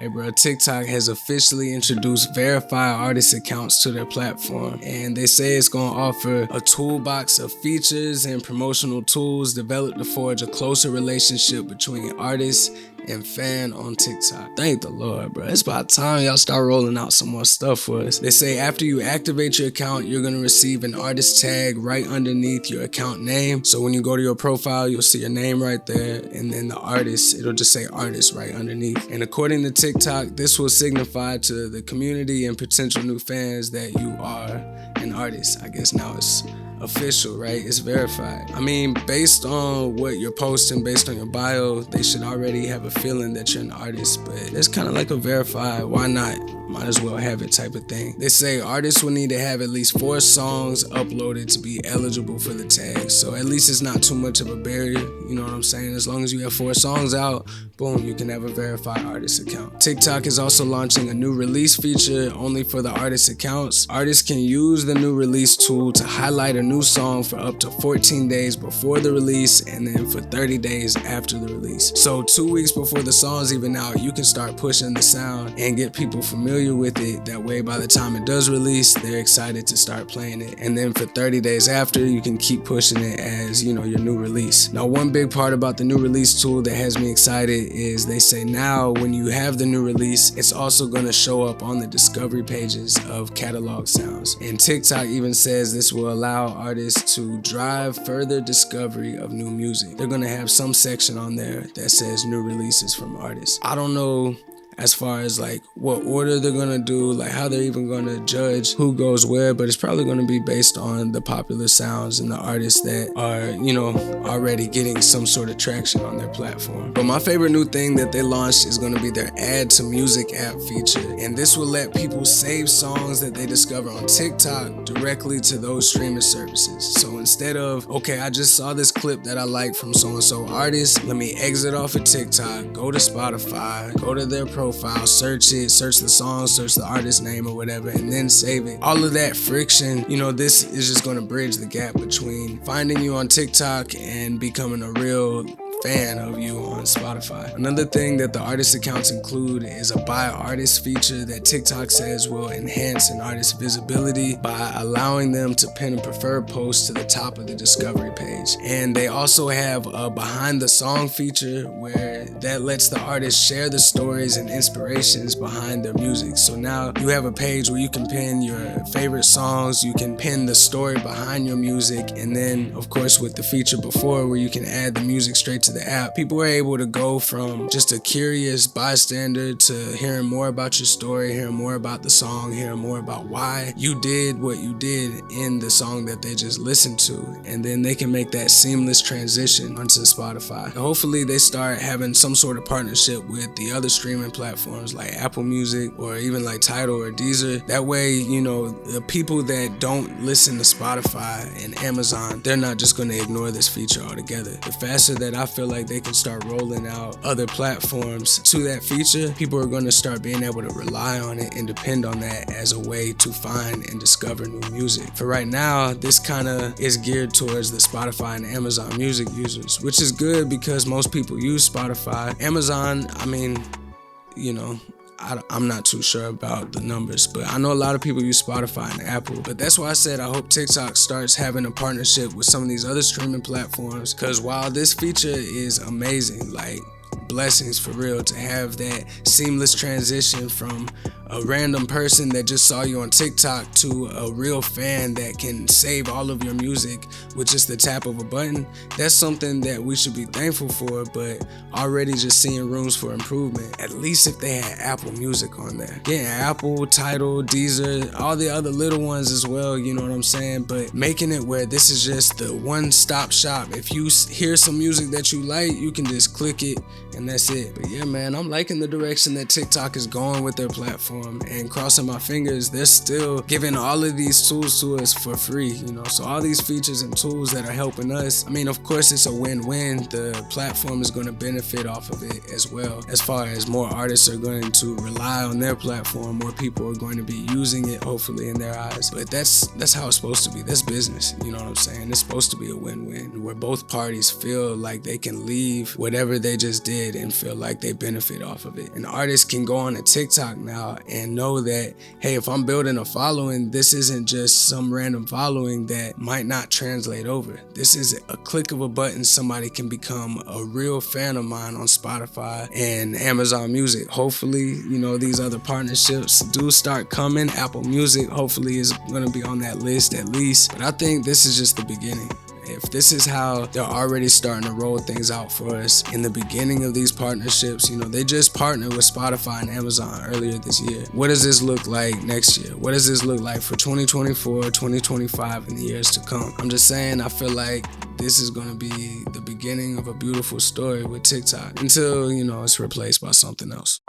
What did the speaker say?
Hey bro, TikTok has officially introduced verified artist accounts to their platform, and they say it's going to offer a toolbox of features and promotional tools developed to forge a closer relationship between artists and fan on TikTok. Thank the Lord, bro. It's about time y'all start rolling out some more stuff for us. They say after you activate your account, you're going to receive an artist tag right underneath your account name. So when you go to your profile, you'll see your name right there, and then the artist, it'll just say artist right underneath. And according to TikTok, this will signify to the community and potential new fans that you are an artist. I guess now it's official, right? It's verified. I mean, based on what you're posting, based on your bio, they should already have a feeling that you're an artist, but it's kind of like a verified, why not? Might as well have it type of thing. They say artists will need to have at least 4 songs uploaded to be eligible for the tag. So at least it's not too much of a barrier. You know what I'm saying? As long as you have 4 songs out, boom, you can have a verified artist account. TikTok is also launching a new release feature only for the artist accounts. Artists can use the new release tool to highlight a new song for up to 14 days before the release and then for 30 days after the release. So 2 weeks before the song's even out, you can start pushing the sound and get people familiar with it. That way, by the time it does release, they're excited to start playing it. And then for 30 days after, you can keep pushing it as, you know, your new release. Now, one big part about the new release tool that has me excited is they say now when you have the new release, it's also going to show up on the discovery pages of catalog sounds. And TikTok even says this will allow artists to drive further discovery of new music. They're going to have some section on there that says new releases from artists. I don't know as far as like what order they're gonna do, like how they're even gonna judge who goes where, but it's probably gonna be based on the popular sounds and the artists that are, you know, already getting some sort of traction on their platform. But my favorite new thing that they launched is gonna be their Add to Music app feature, and this will let people save songs that they discover on TikTok directly to those streaming services. So instead of, okay, I just saw this clip that I like from so-and-so artist, let me exit off of TikTok, go to Spotify, go to their profile, search it, search the song, search the artist name or whatever, and then save it. All of that friction, you know, this is just going to bridge the gap between finding you on TikTok and becoming a real fan of you on Spotify. Another thing that the artist accounts include is a by artist feature that TikTok says will enhance an artist's visibility by allowing them to pin a preferred post to the top of the discovery page. And they also have a behind the song feature where that lets the artist share the stories and inspirations behind their music. So now you have a page where you can pin your favorite songs, you can pin the story behind your music, and then of course with the feature before where you can add the music straight to the app, people are able to go from just a curious bystander to hearing more about your story, hearing more about the song, hearing more about why you did what you did in the song that they just listened to, and then they can make that seamless transition onto Spotify. And hopefully they start having some sort of partnership with the other streaming platforms like Apple Music or even like Tidal or Deezer. That way, you know, the people that don't listen to Spotify and Amazon, they're not just going to ignore this feature altogether. The faster that I feel like they can start rolling out other platforms to that feature, people are going to start being able to rely on it and depend on that as a way to find and discover new music. For right now, this kind of is geared towards the Spotify and Amazon Music users, which is good because most people use Spotify. Amazon, I mean, you know, I'm not too sure about the numbers, but I know a lot of people use Spotify and Apple. But that's why I said I hope TikTok starts having a partnership with some of these other streaming platforms, because while this feature is amazing, like blessings for real to have that seamless transition from a random person that just saw you on TikTok to a real fan that can save all of your music with just the tap of a button, that's something that we should be thankful for, but already just seeing rooms for improvement, at least if they had Apple Music on there. Yeah, Apple, Tidal, Deezer, all the other little ones as well, you know what I'm saying? But making it where this is just the one-stop shop. If you hear some music that you like, you can just click it and that's it. But yeah, man, I'm liking the direction that TikTok is going with their platform. platform, and crossing my fingers, they're still giving all of these tools to us for free, you know. So all these features and tools that are helping us, I mean, of course it's a win-win. The platform is going to benefit off of it as well. As far as more artists are going to rely on their platform, more people are going to be using it, hopefully, in their eyes. But that's how it's supposed to be. That's business, you know what I'm saying? It's supposed to be a win-win where both parties feel like they can leave whatever they just did and feel like they benefit off of it. And artists can go on a TikTok now and know that, hey, if I'm building a following, this isn't just some random following that might not translate over. This is a click of a button. Somebody can become a real fan of mine on Spotify and Amazon Music. Hopefully, you know, these other partnerships do start coming. Apple Music hopefully is going to be on that list at least. But I think this is just the beginning. If this is how they're already starting to roll things out for us in the beginning of these partnerships, you know, they just partnered with Spotify and Amazon earlier this year. What does this look like next year? What does this look like for 2024, 2025, and the years to come? I'm just saying, I feel like this is going to be the beginning of a beautiful story with TikTok until, you know, it's replaced by something else.